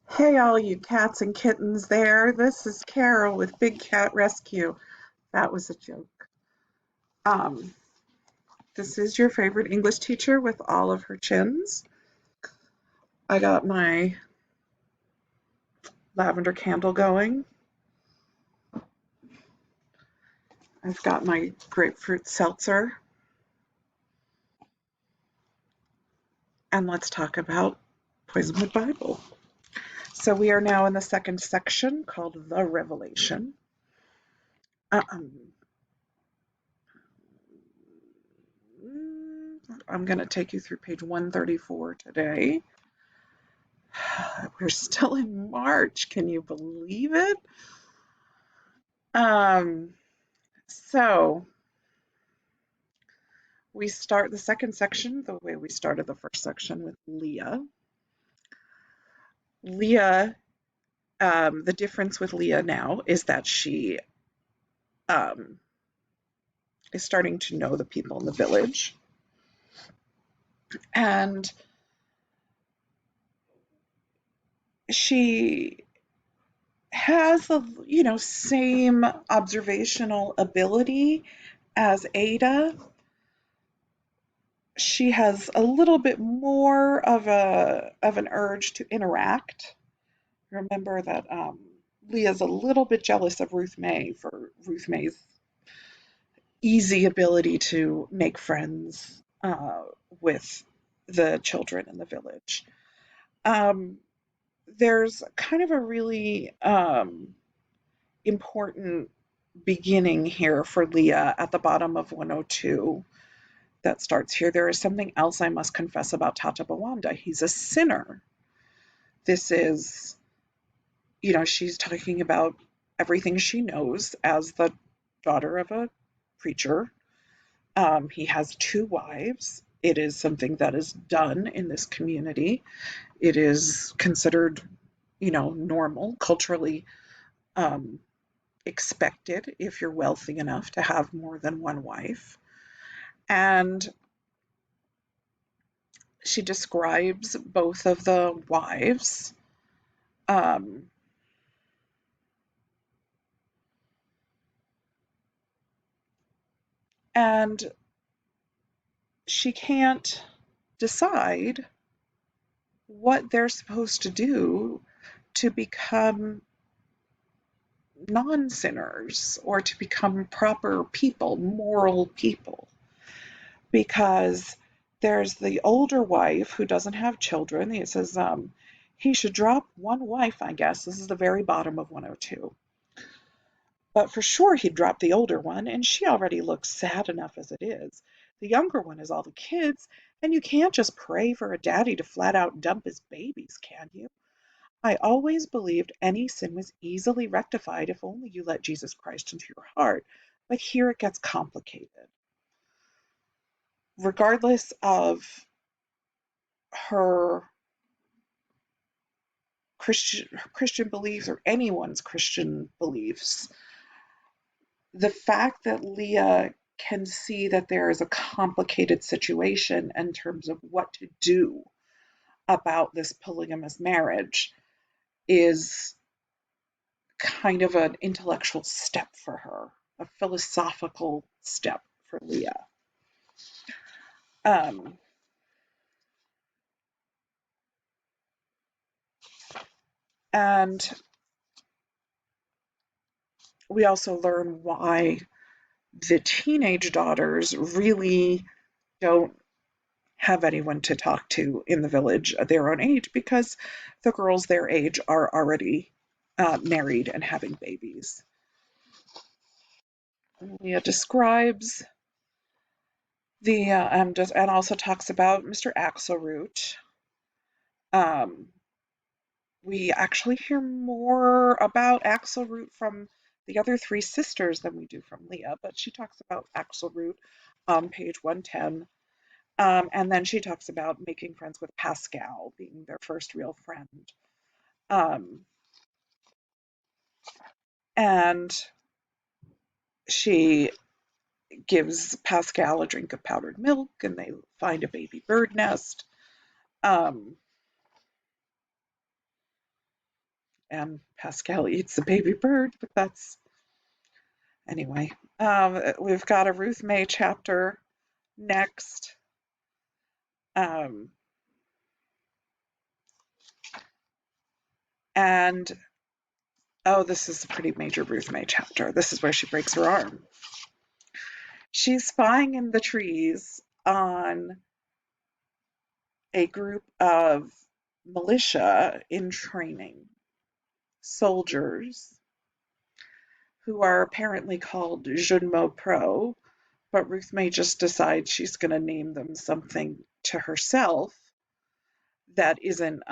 Hey, all you cats and kittens there. This is Carol with Big Cat Rescue. That was a joke. Um, this is your favorite English teacher with all of her chins. I got my lavender candle going. I've got my grapefruit seltzer. And let's talk about Poisonwood Bible. So we are now in the second section called The Revelation. Um, I'm going to take you through page 134 today. We're still in March. Can you believe it? Um, so we start the second section the way we started the first section with Leah. Leah, the difference with Leah now is that she um, is starting to know the people in the village. And she has the, same observational ability as Ada. She has a little bit more of an urge to interact. Remember that Leah's a little bit jealous of Ruth May for Ruth May's easy ability to make friends with the children in the village. Um, there's kind of a really important beginning here for Leah at the bottom of 102 that starts here. There is something else I must confess about Tata Bawanda. He's a sinner. This is, she's talking about everything she knows as the daughter of a preacher. He has two wives. It is something that is done in this community. It is considered, normal, culturally um, expected if you're wealthy enough to have more than one wife. And she describes both of the wives. Um, and she can't decide what they're supposed to do to become non sinners or to become proper people, moral people. Because there's the older wife who doesn't have children. It says he should drop one wife, I guess. This is the very bottom of 102. But for sure he'd drop the older one, and she already looks sad enough as it is. The younger one is all the kids, and you can't just pray for a daddy to flat out dump his babies, can you? I always believed any sin was easily rectified if only you let Jesus Christ into your heart. But here it gets complicated. Regardless of her Christian beliefs or anyone's Christian beliefs, the fact that Leah can see that there is a complicated situation in terms of what to do about this polygamous marriage is kind of an intellectual step for her, a philosophical step for Leah. Um, and we also learn why the teenage daughters really don't have anyone to talk to in the village their own age because the girls their age are already married and having babies. Leah describes and also talks about Mr. Axelroot. Um, we actually hear more about Axelroot from the other three sisters than we do from Leah, but she talks about Axelroot on page 110. And then she talks about making friends with Pascal, being their first real friend. Um, and she gives Pascal a drink of powdered milk, and they find a baby bird nest. Um, and Pascal eats the baby bird, but that's anyway. We've got a Ruth May chapter next. Um, and oh, this is a pretty major Ruth May chapter. This is where she breaks her arm. She's spying in the trees on a group of militia in training, soldiers who are apparently called Junmo Pro, but Ruth May just decides she's going to name them something to herself that isn't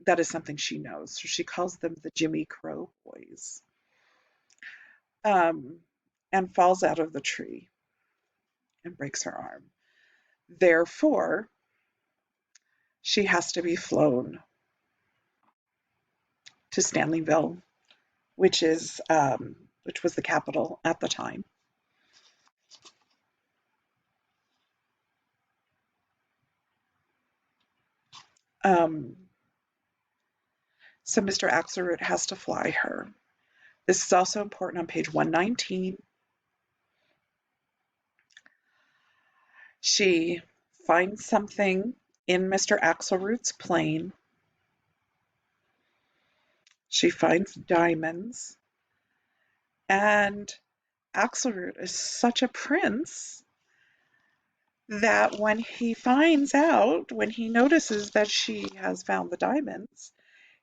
that is something she knows. So she calls them the Jimmy Crow Boys, um, and falls out of the tree and breaks her arm. Therefore, she has to be flown to Stanleyville, which was the capital at the time. Um, so Mr. Axelrod has to fly her. This is also important on page 119. She finds something in Mr. Axelrod's plane. She finds diamonds. And Axelrod is such a prince that when he notices that she has found the diamonds,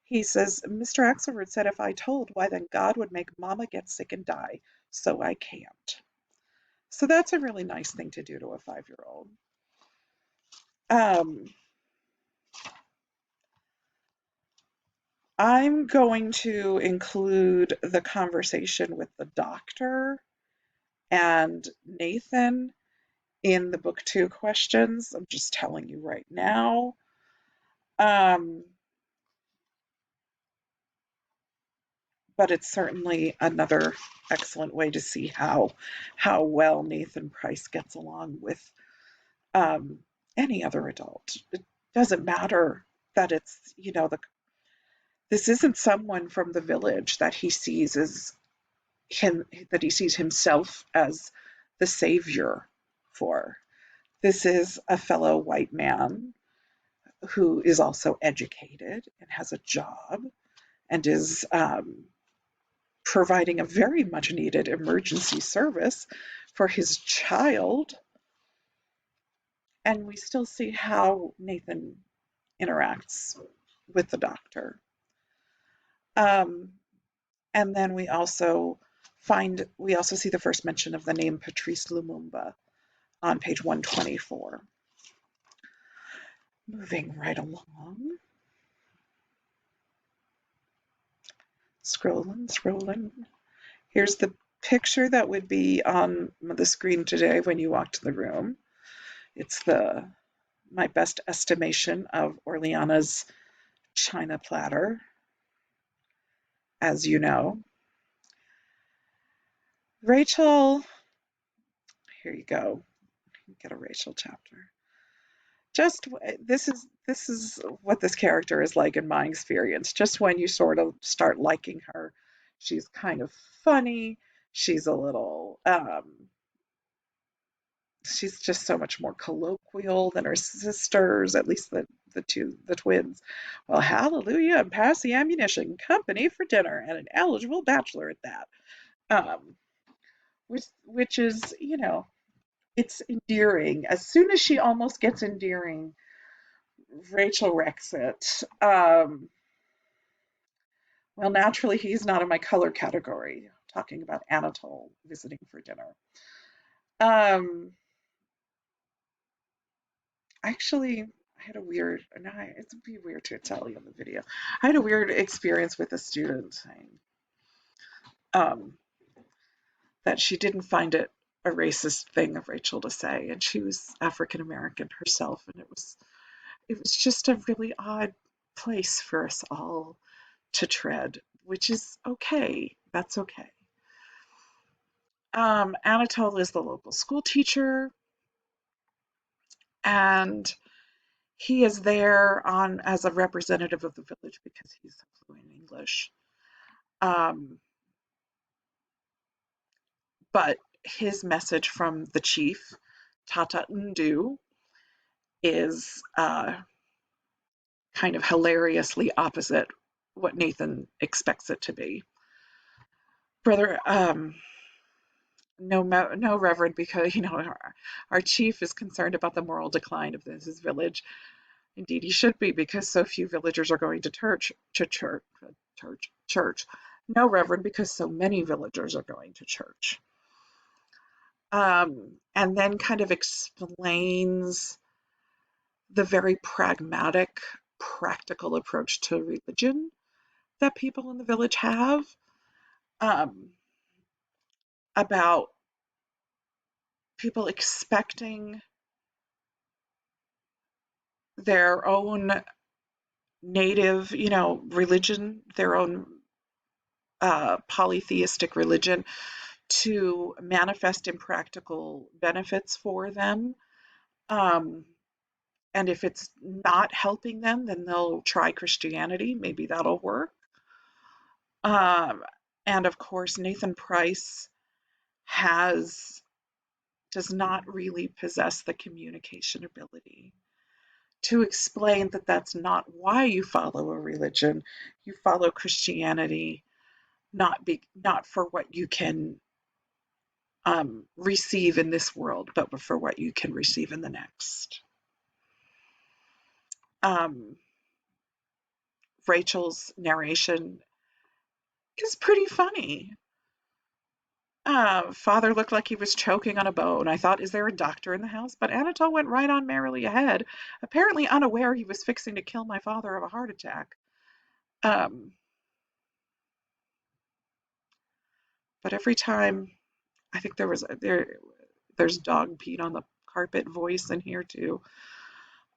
he says, Mr. Axelrod said, if I told, why then God would make Mama get sick and die, so I can't. So that's a really nice thing to do to a 5-year-old. I'm going to include the conversation with the doctor and Nathan in the book 2 questions. I'm just telling you right now. But it's certainly another excellent way to see how well Nathan Price gets along with any other adult. It doesn't matter that it's this isn't someone from the village that he sees as that he sees himself as the savior for. This is a fellow white man who is also educated and has a job and is providing a very much needed emergency service for his child. And we still see how Nathan interacts with the doctor. And then we also see the first mention of the name Patrice Lumumba on page 124. Moving right along. Scrolling. Here's the picture that would be on the screen today when you walked in the room. It's my best estimation of Orleana's china platter, as you know. Rachel, here you go. Get a Rachel chapter. Just this is what this character is like in my experience. Just when you sort of start liking her, she's kind of funny. She's a little she's just so much more colloquial than her sisters, at least the twins. Well, hallelujah, and pass the ammunition, company for dinner, and an eligible bachelor at that. Um, which is, it's endearing. As soon as she almost gets endearing, Rachel wrecks it. Well, naturally, he's not in my color category. Talking about Anatole visiting for dinner. Actually, I had a weird, no, it's be weird to tell you in the video. I had a weird experience with a student saying that she didn't find it a racist thing of Rachel to say, and she was African American herself, and it was just a really odd place for us all to tread, which is okay. That's okay. Anatole is the local school teacher, and he is there as a representative of the village because he's fluent in English. Um, but his message from the chief, Tata Ndu, is kind of hilariously opposite what Nathan expects it to be. Brother, no, Reverend, because our chief is concerned about the moral decline of his village. Indeed, he should be, because so few villagers are going to church. No, Reverend, because so many villagers are going to church. And then kind of explains the very pragmatic, practical approach to religion that people in the village have, um, about people expecting their own native, religion, their own polytheistic religion to manifest in practical benefits for them. Um, and if it's not helping them, then they'll try Christianity. Maybe that'll work. Um, and of course, Nathan Price has does not really possess the communication ability to explain that that's not why you follow a religion. You follow Christianity not for what you can receive in this world, but for what you can receive in the next. Um, Rachel's narration is pretty funny. Father looked like he was choking on a bone. I thought, is there a doctor in the house? But Anatole went right on merrily ahead, apparently unaware he was fixing to kill my father of a heart attack. Um, but every time, I think there's dog peed on the carpet voice in here too.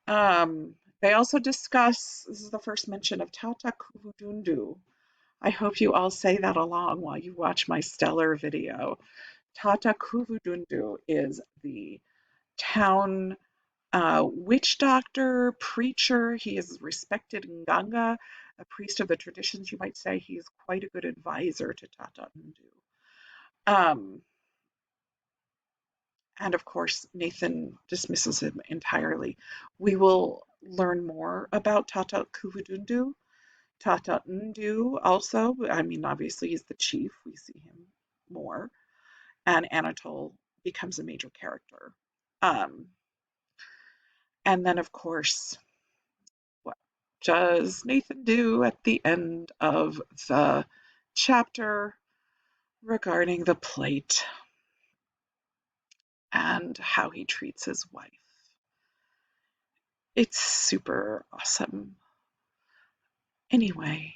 They also discuss, this is the first mention of Tata Kuvudundu. I hope you all say that along while you watch my stellar video. Tata Kuvudundu is the town witch doctor, preacher. He is respected in Ganga, a priest of the traditions. You might say he is quite a good advisor to Tata Ndu. Um, and of course, Nathan dismisses him entirely. We will learn more about Tata Kuvudundu. Tata Ndu also, I mean, obviously he's the chief. We see him more. And Anatole becomes a major character. Um, and then, of course, what does Nathan do at the end of the chapter regarding the plate and how he treats his wife? It's super awesome. Anyway,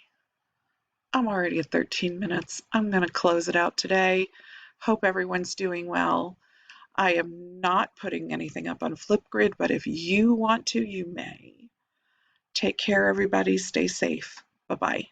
I'm already at 13 minutes. I'm going to close it out today. Hope everyone's doing well. I am not putting anything up on Flipgrid, but if you want to, you may. Take care, everybody. Stay safe. Bye-bye.